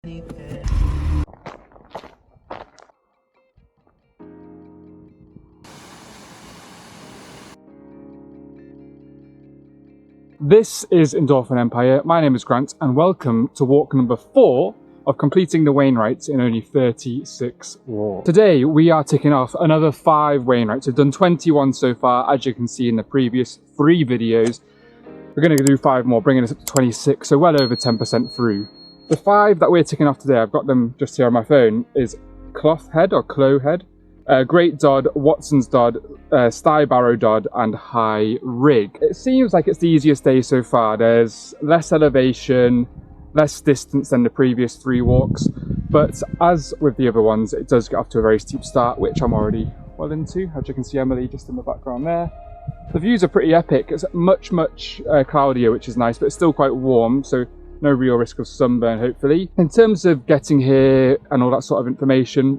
This is Endorphin Empire. My name is Grant and welcome to walk number 4 of completing the Wainwrights in only 36 walks. Today we are ticking off another 5 Wainwrights. We've done 21 so far, as you can see in the previous 3 videos. We're going to do 5 more, bringing us up to 26, so well over 10% through. The 5 that we're ticking off today, I've got them just here on my phone, is Cloth Head or Clow Head, Great Dod, Watson's Dod, Sty Barrow Dod and High Rig. It seems like it's the easiest day so far. There's less elevation, less distance than the previous 3 walks, but as with the other ones it does get off to a very steep start, which I'm already well into. As you can see, Emily just in the background there. The views are pretty epic. It's much cloudier, which is nice, but it's still quite warm, so no real risk of sunburn hopefully. In terms of getting here and all that sort of information,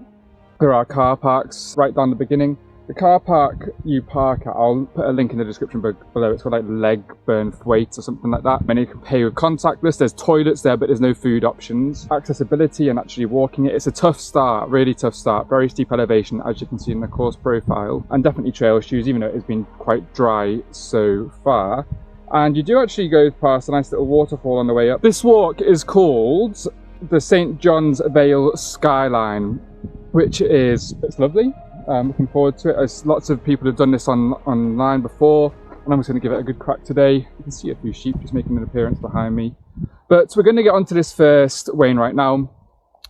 there are car parks right down the beginning. The car park you park at, I'll put a link in the description below. It's called like Legburn Thwaite or something like that. And you can pay with contactless. There's toilets there, but there's no food options. Accessibility and actually walking it, it's a tough start, really tough start. Very steep elevation, as you can see in the course profile. And definitely trail shoes, even though it has been quite dry so far. And you do actually go past a nice little waterfall on the way up. This walk is called the St. John's Vale Skyline, which is, it's lovely. Looking forward to it. There's lots of people who've done this online before, and I'm just going to give it a good crack today. You can see a few sheep just making an appearance behind me. But we're going to get onto this first Wainwright now,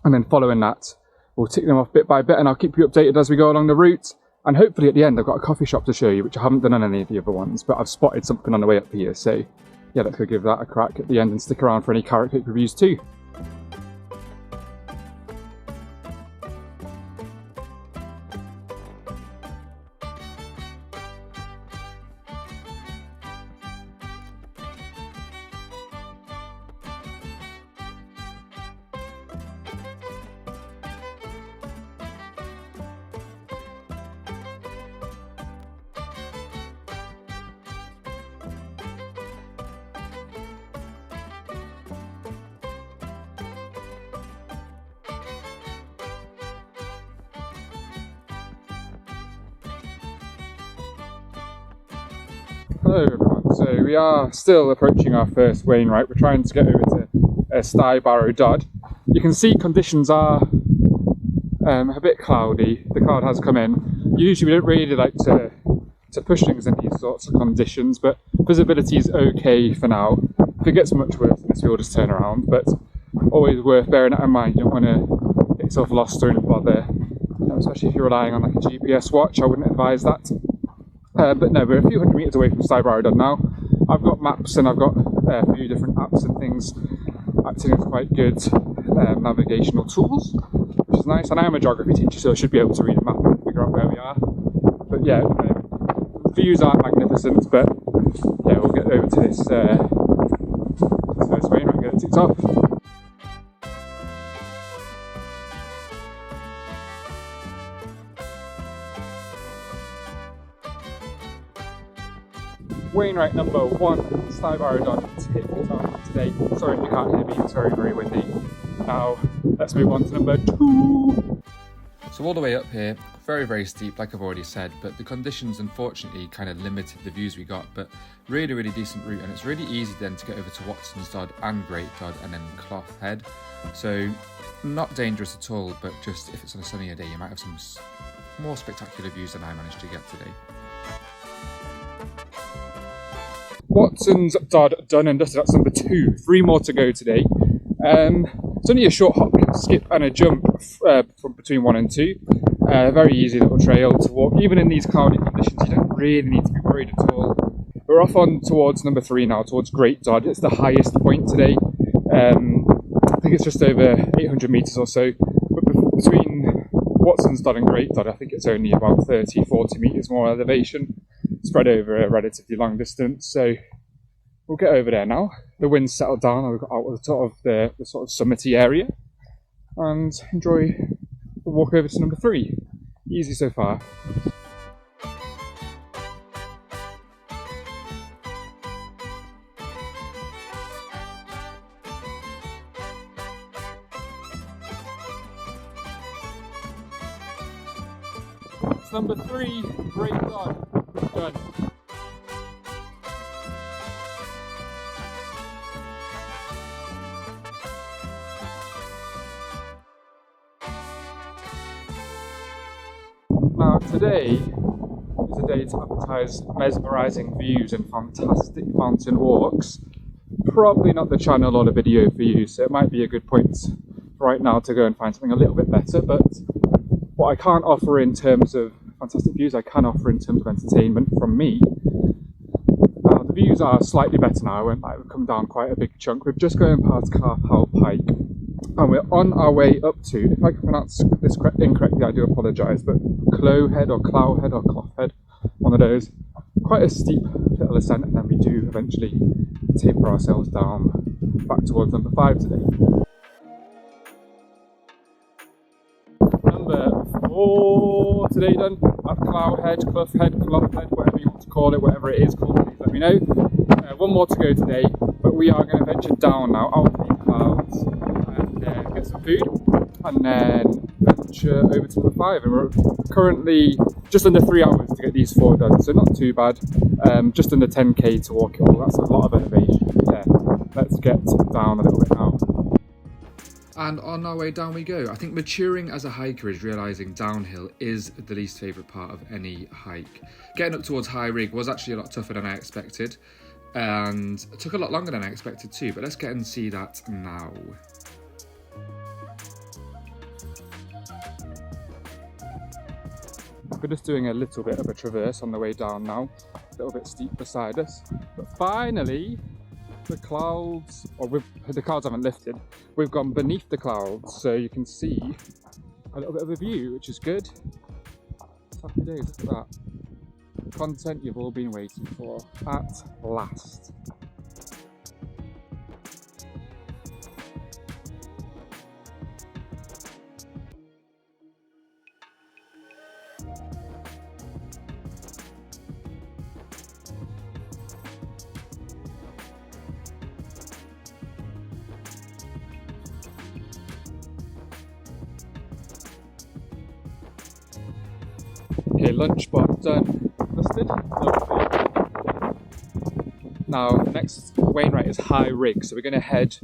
and then following that, we'll tick them off bit by bit, and I'll keep you updated as we go along the route. And hopefully at the end, I've got a coffee shop to show you, which I haven't done on any of the other ones, but I've spotted something on the way up here. So yeah, let's go give that a crack at the end and stick around for any carrot cake reviews too. Hello everyone, so we are still approaching our first Wainwright. We're trying to get over to Sty Barrow Dod. You can see conditions are a bit cloudy. The cloud has come in. Usually we don't really like to push things in these sorts of conditions, but visibility is okay for now. If it gets much worse, we'll just turn around, but always worth bearing that in mind. You don't want to get yourself lost or in a bother, especially if you're relying on like a GPS watch. I wouldn't advise that. But no, we're a few hundred metres away from Sty Barrow Dod now. I've got maps and I've got a few different apps and things acting as quite good navigational tools, which is nice. And I am a geography teacher, so I should be able to read a map and figure out where we are. But yeah, the views aren't magnificent, but yeah, we'll get over to this first Wainwright and get it ticked off. Wainwright number 1, Sty Barrow Dod, ticked off today. Sorry if you can't hear me, it's very windy. Now, let's move on to number 2. So all the way up here, very steep, like I've already said, but the conditions unfortunately kind of limited the views we got, but really decent route, and it's really easy then to get over to Watson's Dod and Great Dod and then Cloth Head. So not dangerous at all, but just if it's on a sunnier day, you might have some more spectacular views than I managed to get today. Watson's Dod done and dusted. That's number 2. 3 more to go today. It's only a short hop, skip and a jump from between 1 and 2. Very easy little trail to walk. Even in these cloudy conditions, you don't really need to be worried at all. We're off on towards number 3 now, towards Great Dod. It's the highest point today. I think it's just over 800 metres or so. But between Watson's Dod and Great Dod, I think it's only about 30-40 metres more elevation, spread over a relatively long distance. So we'll get over there now. The wind's settled down. We've got out of the sort of summity area and enjoy the walk over to number 3. Easy so far. It's number 3, great done. Done. Now today is a day to advertise mesmerising views and fantastic mountain walks. Probably not the channel or the video for you, so it might be a good point right now to go and find something a little bit better, but what I can't offer in terms of fantastic views, I can offer in terms of entertainment from me. Now the views are slightly better now, and I've come down quite a big chunk. We're just going past Calf Howell Pike, and we're on our way up to, if I can pronounce this incorrectly, I do apologise, but Clowhead or Clowhead or Cloughhead, one of those. Quite a steep little ascent, and then we do eventually taper ourselves down back towards number 5 today. Number 4 today done at Clowhead, Cloughhead, whatever you want to call it, whatever it is called, please let me know. One more to go today, but we are going to venture down now out of these clouds and get some food, and then venture over to number 5. And we're currently just under 3 hours to get these 4 done, so not too bad. Just under 10k to walk it all. That's a lot of elevation. Yeah, let's get down a little bit now. And on our way down we go. I think maturing as a hiker is realising downhill is the least favourite part of any hike. Getting up towards High Rig was actually a lot tougher than I expected, and it took a lot longer than I expected too, but let's get and see that now. We're just doing a little bit of a traverse on the way down now, a little bit steep beside us, but finally the clouds, the clouds haven't lifted, we've gone beneath the clouds, so you can see a little bit of a view, which is good. Happy days, look at that. Content you've all been waiting for, at last. Okay, lunch spot done, dusted, lovely. Now the next Wainwright is High Rig, so we're going to head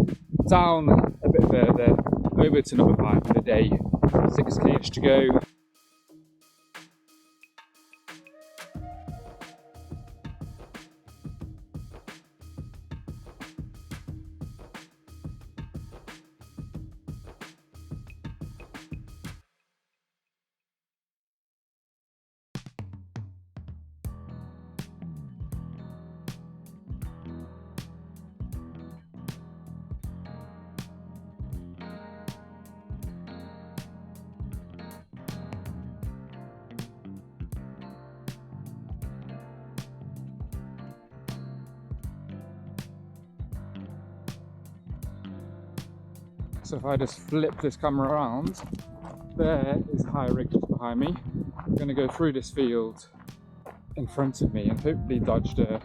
down a bit further over to number 5 for the day. 6km to go. So if I just flip this camera around, there is High Rig just behind me. I'm going to go through this field in front of me and hopefully dodge the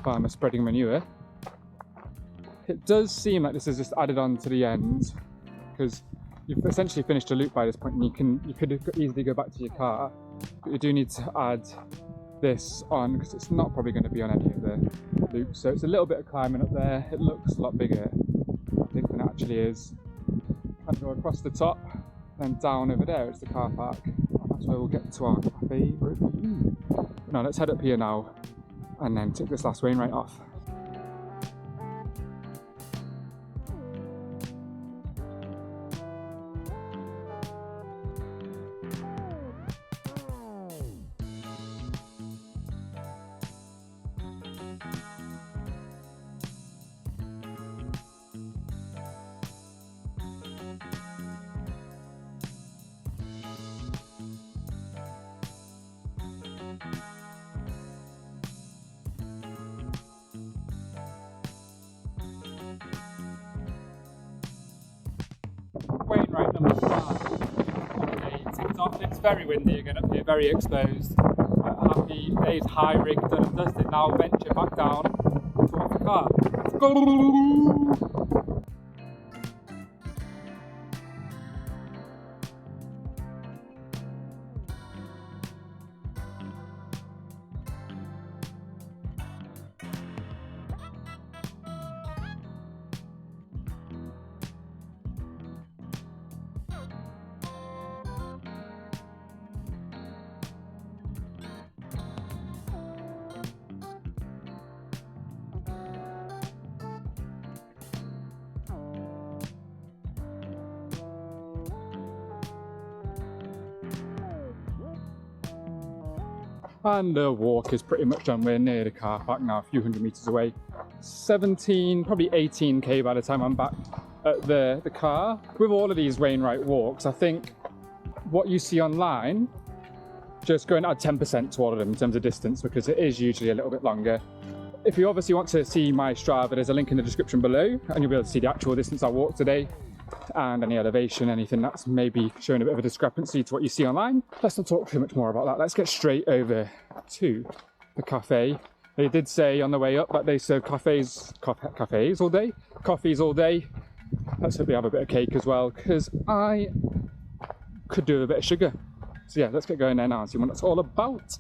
farmer spreading manure. It does seem like this is just added on to the end, because you've essentially finished a loop by this point, and you could easily go back to your car, but you do need to add this on because it's not probably going to be on any of the loops. So it's a little bit of climbing up there. It looks a lot bigger, I think, than it actually is. And go across the top, then down over there, it's the car park, and that's where we'll get to our favourite view. Now let's head up here now and then tick this last Wainwright off. Wainwright number 5. Okay, ticked off. It's very windy again up here, very exposed. Happy days, High Rig done and dusted. Now venture back down towards the car. Let's go! And the walk is pretty much done. We're near the car park now, a few hundred meters away. 17, probably 18k by the time I'm back at the car. With all of these Wainwright walks, I think what you see online, just go and add 10% to all of them in terms of distance, because it is usually a little bit longer. If you obviously want to see my Strava, there's a link in the description below, and you'll be able to see the actual distance I walked today, and any elevation, anything that's maybe showing a bit of a discrepancy to what you see online. Let's not talk too much more about that. Let's get straight over to the cafe. They did say on the way up that they serve cafes all day, coffees all day. Let's hope they have a bit of cake as well, because I could do with a bit of sugar. So yeah, let's get going there now and see what that's all about.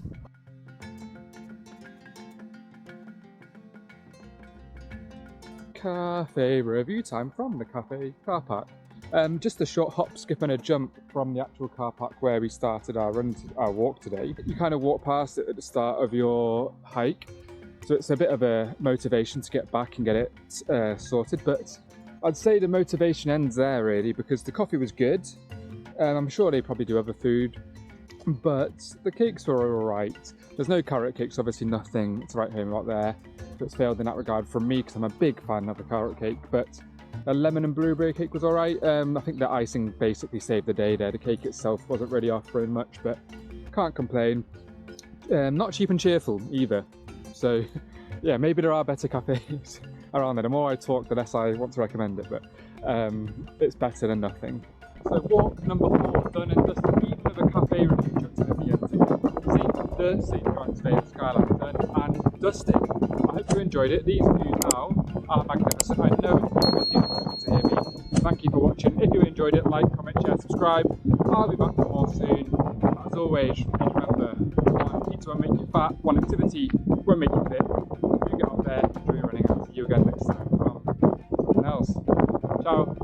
Cafe review time from the cafe car park. Just a short hop, skip and a jump from the actual car park where we started our walk today. You kind of walk past it at the start of your hike, so it's a bit of a motivation to get back and get it sorted, but I'd say the motivation ends there really, because the coffee was good, and I'm sure they probably do other food, but the cakes were alright. There's no carrot cakes, obviously nothing to write home about there. It's failed in that regard from me, because I'm a big fan of the carrot cake, but the lemon and blueberry cake was alright. I think the icing basically saved the day there. The cake itself wasn't really offering much, but can't complain. Not cheap and cheerful either. So yeah, maybe there are better cafes around there. The more I talk, the less I want to recommend it, but it's better than nothing. So walk number 4 done, and just even of a cafe review jumped at the end. Seen the Vale Skyline done and dusted. I hope you enjoyed it. These views now are magnificent. I know it's difficult to hear me. Thank you for watching. If you enjoyed it, like, comment, share, subscribe. I'll be back for more soon. As always, remember, one pizza won't make you fat, one activity won't make you fit. You get out there, enjoy your running, and I'll see you again next time from someone else. Ciao.